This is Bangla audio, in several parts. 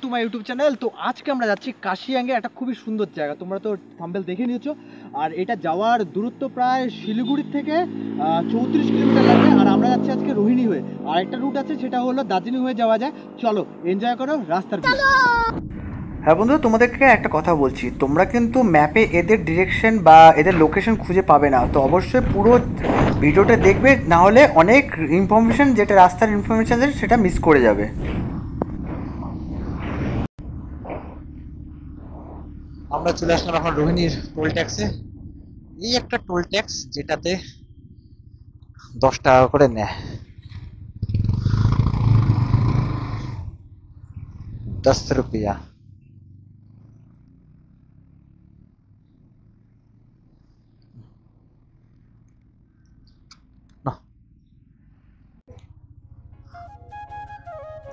To my YouTube channel. তো আজকে আমরা যাচ্ছি কাশিয়াঙ্গে, একটা খুবই সুন্দর জায়গা, তোমরা তো থাম্বনেল দেখে নিয়েছো। আর এটা যাওয়ার দূরত্ব প্রায় শিলিগুড়ির থেকে 34 কিলোমিটার লাগবে। আর আমরা যাচ্ছি আজকে রোহিণী হয়ে। আর একটা রুট আছে সেটা হলো দার্জিলিং হয়ে যাওয়া যায়। চলো এনজয় করো রাস্তার। হ্যাঁ বন্ধু, তোমাদেরকে একটা কথা বলছি, তোমরা কিন্তু ম্যাপে এদের ডিরেকশন বা এদের লোকেশন খুঁজে পাবে না। তো অবশ্যই পুরো ভিডিওটা দেখবে, না হলে অনেক ইনফরমেশন, যেটা রাস্তার ইনফরমেশন আছে সেটা মিস করে যাবে। আমরা চলে আসলাম এখন রোহিণীর টোল ট্যাক্সে। এই একটা টোল ট্যাক্স যেটাতে 10 টাকা করে নেয়, 10 रुपया।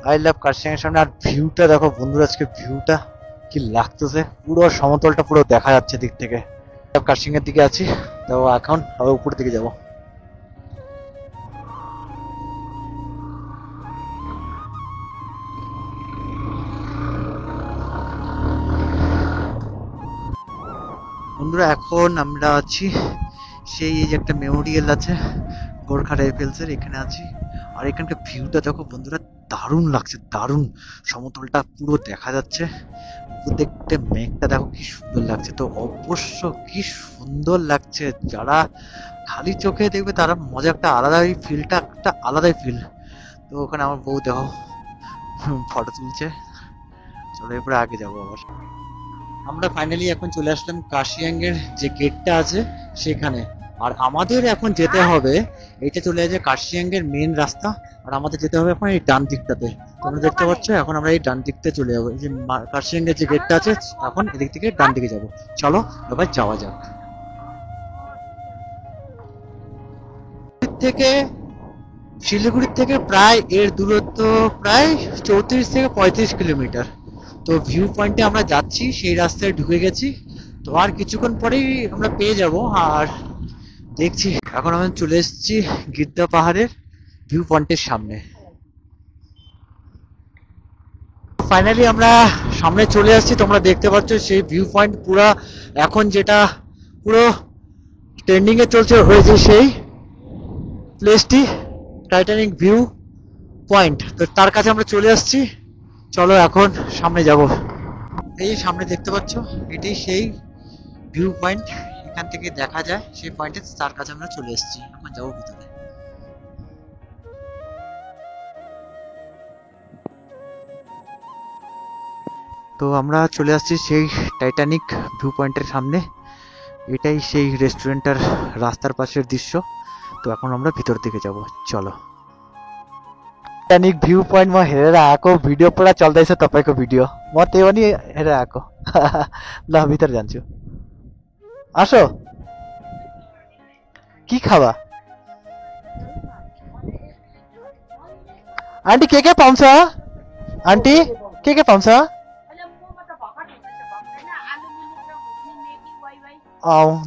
আই লাভ কার্শিয়াংয়ের সামনে। আর ভিউটা দেখো বন্ধুরা, আজকে ভিউটা কি লাগতেছে, পুরো সমতলটা পুরো দেখা যাচ্ছে দিক থেকে। কার্শিয়াংয়ের দিকে আছি, তো এখন আবার উপর দিকে যাব। বন্ধুরা এখন আমরা আছি সেই যে একটা মেমোরিয়াল আছে গোর্খা রাইফেলসের, এখানে আছি। আর এখানকার ভিউটা দেখো বন্ধুরা, দারুণ লাগছে, দারুণ। সমতলটা পুরো দেখা যাচ্ছে, দেখতে মেঘটা দেখো কি সুন্দর লাগছে। তো অবশ্য কি সুন্দর লাগছে, যারা খালি চোখে দেখবে তারা মজা, একটা আলাদাই ফিলটা, একটা আলাদাই ফিল। তো ওখানে আমার বউ দেখো ফটো তুলছে। চলো এরপরে আগে যাবো আবার। আমরা ফাইনালি এখন চলে আসলাম কাশিয়াঙ্গের যে গেটটা আছে সেখানে। আর আমাদের এখন যেতে হবে, এটা চলে যাচ্ছে কাশিয়াঙ্গের মেন রাস্তা। আর আমাদের যেতে হবে এখন এই ডান দিকটাতে। তোমরা দেখতে পাচ্ছ এখন আমরা এই ডান দিকতে চলে যাবো। যে কাশিয়াঙ্গের যে গেটটা আছে এখন এদিক থেকে ডান দিকে যাবো। চলো এবার যাওয়া যাক। থেকে শিলিগুড়ির থেকে প্রায় এর দূরত্ব প্রায় 34 থেকে 35 কিলোমিটার। তো ভিউ পয়েন্টে আমরা যাচ্ছি, সেই রাস্তায় ঢুকে গেছি। তো আর কিছুক্ষণ পরেই আমরা পেয়ে যাব। আর দেখছি এখন আমরা চলে এসেছি গিদ্দা পাহাড়ের ভিউ পয়েন্টের সামনে। ফাইনালি আমরা সামনে চলে আসছি, তোমরা দেখতে পাচ্ছ সেই ভিউ পয়েন্ট পুরো এখন যেটা পুরো ট্রেন্ডিং এ চলছে হয়েছে সেই প্লেসটি, টাইটানিক ভিউ পয়েন্ট। তো তার কাছে আমরা চলে আসছি, চলো এখন সামনে যাব। এই সামনে দেখতে পাচ্ছ এটাই সেই ভিউ পয়েন্ট, এখান থেকে দেখা যায় সেই পয়েন্টে। তার কাছে আমরা চলে এসেছি, এখন যাবো ভিতরে। তো আমরা চলে আসছি সেই টাইটানিক ভিউ পয়েন্টের সামনে। এটাই সেই রেস্টুরেন্টের রাস্তার পাশের দৃশ্য। তো এখন আমরা ভিতর দিকে যাব, चलो। टाइटैनिक व्यू पॉइंट में हेरेर आएको भिडियो पुरा चल्दैछ तपाईको भिडियो, म त्यही पनि हेरेर आएको। ल भित्र जान्छु, आसो। की खावा आन्टी? के पाउँछ आन्टी? के पाउँछ?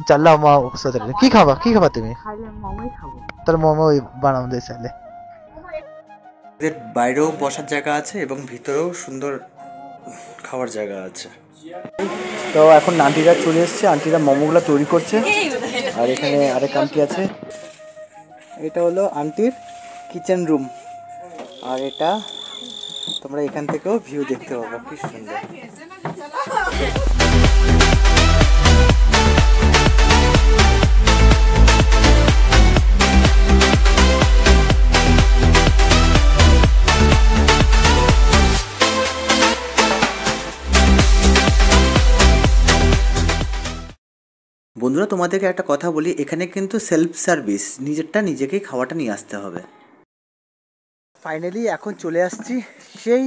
चल म सोधेर के खावा तिमी? तर मोमो बानाउँदैछ अहिले। এদের বাইরেও বসার জায়গা আছে এবং ভিতরেও সুন্দর খাওয়ার জায়গা আছে। তো এখন আন্টিরা চলে এসছে, আন্টিরা মোমোগুলো তৈরি করছে। আর এখানে আরেক আন্টি আছে, এটা হলো আন্টির কিচেন রুম। আর এটা তোমরা এখান থেকেও ভিউ দেখতে পাবে, কি সুন্দর। বন্ধুরা তোমাদেরকে একটা কথা বলি, এখানে কিন্তু সেলফ সার্ভিস, নিজেরটা নিজেকেই খাওয়াটা নিয়ে আসতে হবে। ফাইনালি এখন চলে আসছি সেই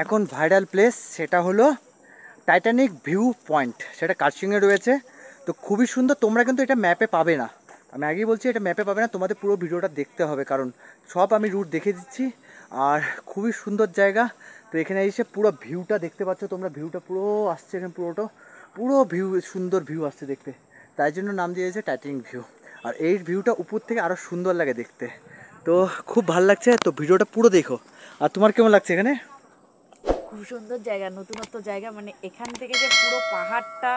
এখন ভাইরাল প্লেস, সেটা হলো টাইটানিক ভিউ পয়েন্ট। সেটা কার্শিয়াংয়ে রয়েছে। তো খুবই সুন্দর, তোমরা কিন্তু এটা ম্যাপে পাবে না, আমি আগেই বলছি এটা ম্যাপে পাবে না, তোমাদের পুরো ভিডিওটা দেখতে হবে, কারণ সব আমি রুট দেখে দিচ্ছি। আর খুবই সুন্দর জায়গা। তো এখানে এসে পুরো ভিউটা দেখতে পাচ্ছ তোমরা, ভিউটা পুরো আসছে এখানে, পুরো ভিউ, সুন্দর ভিউ আসছে দেখতে। তাই জন্য নাম দিয়েছে টাইটানিক ভিউ। আর এই ভিউটা উপর থেকে আরও সুন্দর লাগে দেখতে। তো খুব ভালো লাগছে। তো ভিডিওটা পুরো দেখো। আর তোমার কেমন লাগছে এখানে? খুব সুন্দর জায়গা, নতুনত্ব জায়গা, মানে এখান থেকে যে পুরো পাহাড়টা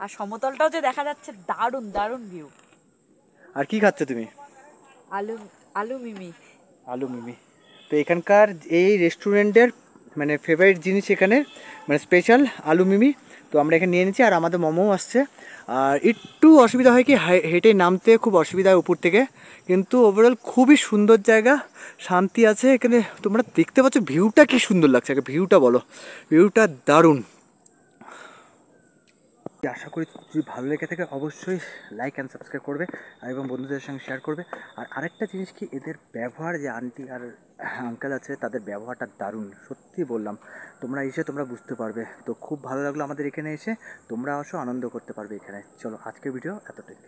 আর সমতলটাও যে দেখা যাচ্ছে, দারুণ দারুণ ভিউ। আর কি খাচ্ছ তুমি? আলু, আলু মিমি। আলু মিমি। তো এখানকার এই রেস্টুরেন্টের মানে ফেভারিট জিনিস এখানে মানে স্পেশাল আলু মিমি। তো আমরা এখানে নিয়ে নিচ্ছি, আর আমাদের মোমো আসছে। আর একটু অসুবিধা হয় কি হেঁটে নামতে খুব অসুবিধা হয় উপর থেকে, কিন্তু ওভারঅল খুবই সুন্দর জায়গা, শান্তি আছে এখানে। তোমরা দেখতে পাচ্ছ ভিউটা কি সুন্দর লাগছে, আগে ভিউটা বলো। ভিউটা দারুণ। আশা করি যদি ভালো লেগে থাকে অবশ্যই লাইক অ্যান্ড সাবস্ক্রাইব করবে, আর এবং বন্ধুদের সঙ্গে শেয়ার করবে। আর আরেকটা জিনিস কি, এদের ব্যবহার, যে আন্টি আর আঙ্কেল আছে তাদের ব্যবহারটা দারুণ, সত্যি বললাম। তোমরা এসে তোমরা বুঝতে পারবে। তো খুব ভালো লাগলো আমাদের এখানে এসে, তোমরা আসো, আনন্দ করতে পারবে এখানে। চলো, আজকের ভিডিও এতটাই।